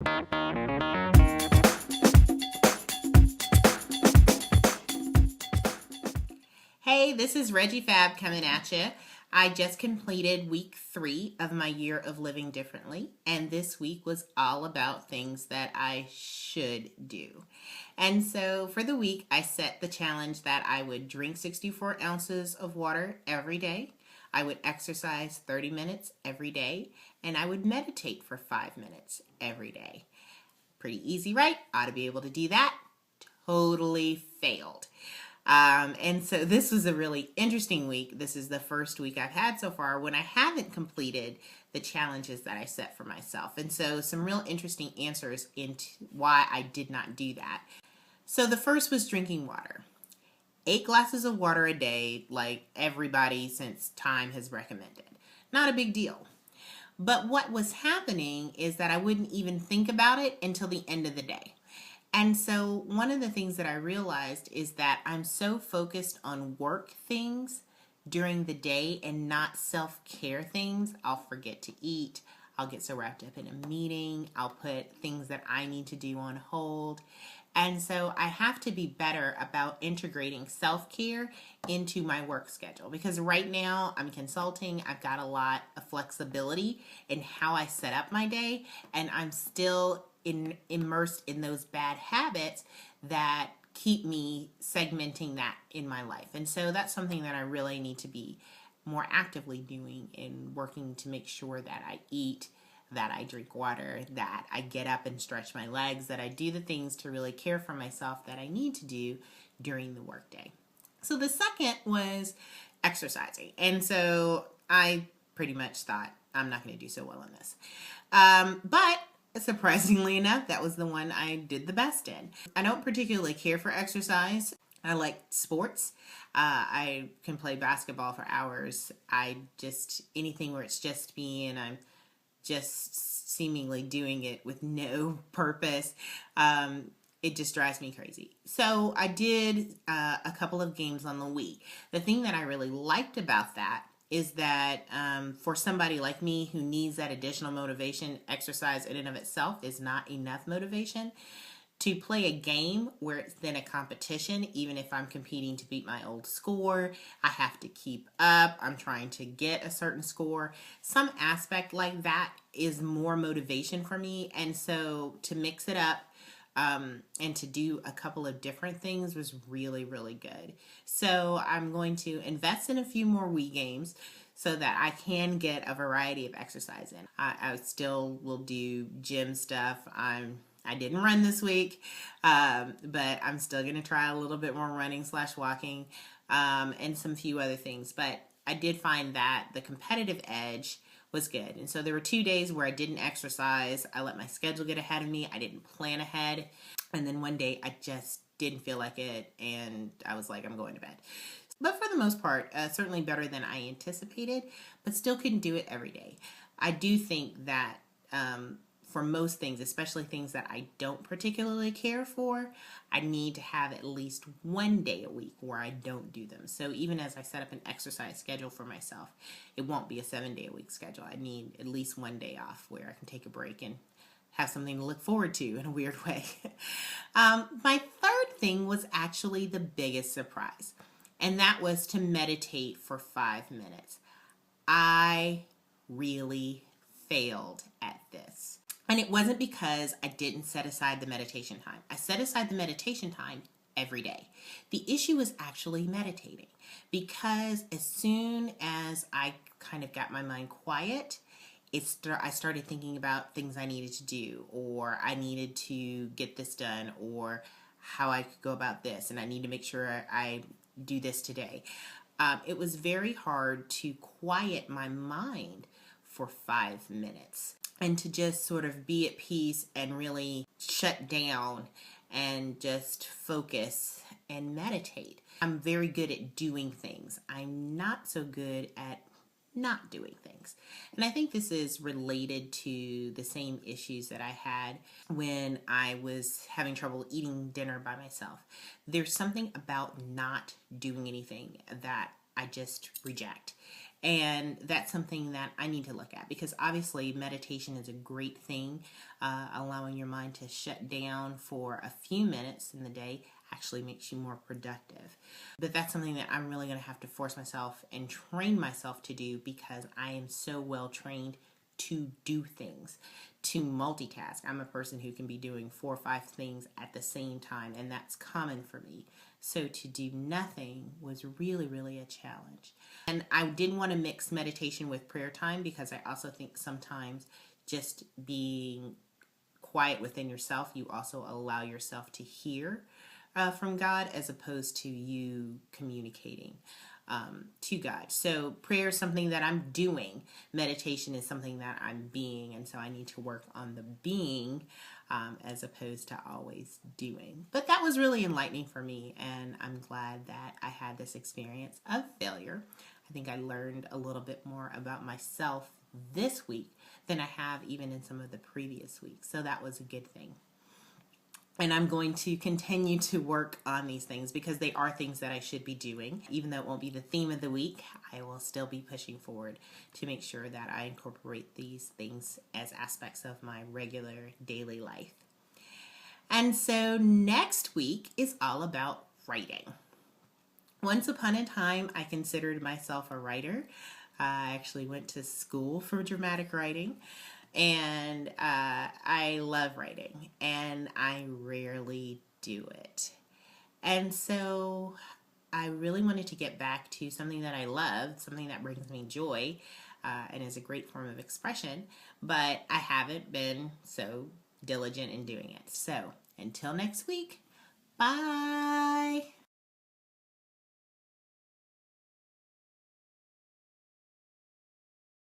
Hey, this is Reggie Fab coming at you. I just completed week 3 of my year of living differently, and this week was all about things that I should do. And so for the week, I set the challenge that I would drink 64 ounces of water every day, I would exercise 30 minutes every day, and I would meditate for 5 minutes every day. Pretty easy, right? Ought to be able to do that. Totally failed. And so this was a really interesting week. This is the first week I've had so far when I haven't completed the challenges that I set for myself. And so some real interesting answers into why I did not do that. So the first was drinking water. 8 glasses of water a day, like everybody since time has recommended. Not a big deal. But what was happening is that I wouldn't even think about it until the end of the day. And so one of the things that I realized is that I'm so focused on work things during the day and not self-care things. I'll forget to eat. I'll get so wrapped up in a meeting. I'll put things that I need to do on hold. And so I have to be better about integrating self-care into my work schedule, because right now I'm consulting. I've got a lot of flexibility in how I set up my day, and I'm still immersed in those bad habits that keep me segmenting that in my life. And so that's something that I really need to be more actively doing in working to make sure that I eat, that I drink water, that I get up and stretch my legs, that I do the things to really care for myself that I need to do during the workday. So the second was exercising. And so I pretty much thought I'm not going to do so well in this. But surprisingly enough, that was the one I did the best in. I don't particularly care for exercise. I like sports. I can play basketball for hours. Anything where it's just me and I'm just seemingly doing it with no purpose, it just drives me crazy. So I did a couple of games on the Wii. The thing that I really liked about that is that for somebody like me who needs that additional motivation, exercise in and of itself is not enough motivation. To play a game where it's then a competition, even if I'm competing to beat my old score, I have to keep up, I'm trying to get a certain score. Some aspect like that is more motivation for me. And so to mix it up and to do a couple of different things was really, really good. So I'm going to invest in a few more Wii games so that I can get a variety of exercise in. I still will do gym stuff. I didn't run this week, but I'm still going to try a little bit more running / walking and some few other things. But I did find that the competitive edge was good. And so there were 2 days where I didn't exercise. I let my schedule get ahead of me. I didn't plan ahead. And then one day I just didn't feel like it. And I was like, I'm going to bed. But for the most part, certainly better than I anticipated, but still couldn't do it every day. I do think that for most things, especially things that I don't particularly care for, I need to have at least 1 day a week where I don't do them. So even as I set up an exercise schedule for myself, it won't be a 7-day-a-week schedule. I need at least 1 day off where I can take a break and have something to look forward to in a weird way. My third thing was actually the biggest surprise, and that was to meditate for 5 minutes. I really failed at this. And it wasn't because I didn't set aside the meditation time. I set aside the meditation time every day. The issue was actually meditating, because as soon as I kind of got my mind quiet, I started thinking about things I needed to do, or I needed to get this done, or how I could go about this, and I need to make sure I do this today. It was very hard to quiet my mind for 5 minutes and to just sort of be at peace and really shut down and just focus and meditate. I'm very good at doing things. I'm not so good at not doing things. And I think this is related to the same issues that I had when I was having trouble eating dinner by myself. There's something about not doing anything that I just reject. And that's something that I need to look at, because obviously meditation is a great thing. Allowing your mind to shut down for a few minutes in the day actually makes you more productive. But that's something that I'm really going to have to force myself and train myself to do, because I am so well trained to do things, to multitask. I'm a person who can be doing 4 or 5 things at the same time, and that's common for me. So to do nothing was really, really a challenge. And I didn't want to mix meditation with prayer time, because I also think sometimes just being quiet within yourself, you also allow yourself to hear from God, as opposed to you communicating to God. So prayer is something that I'm doing. Meditation is something that I'm being. And so I need to work on the being as opposed to always doing. But that was really enlightening for me. And I'm glad that I had this experience of failure. I think I learned a little bit more about myself this week than I have even in some of the previous weeks. So that was a good thing. And I'm going to continue to work on these things, because they are things that I should be doing. Even though it won't be the theme of the week, I will still be pushing forward to make sure that I incorporate these things as aspects of my regular daily life. And so next week is all about writing. Once upon a time, I considered myself a writer. I actually went to school for dramatic writing. And I love writing, and I rarely do it. And so I really wanted to get back to something that I love, something that brings me joy, and is a great form of expression, but I haven't been so diligent in doing it. So until next week, bye!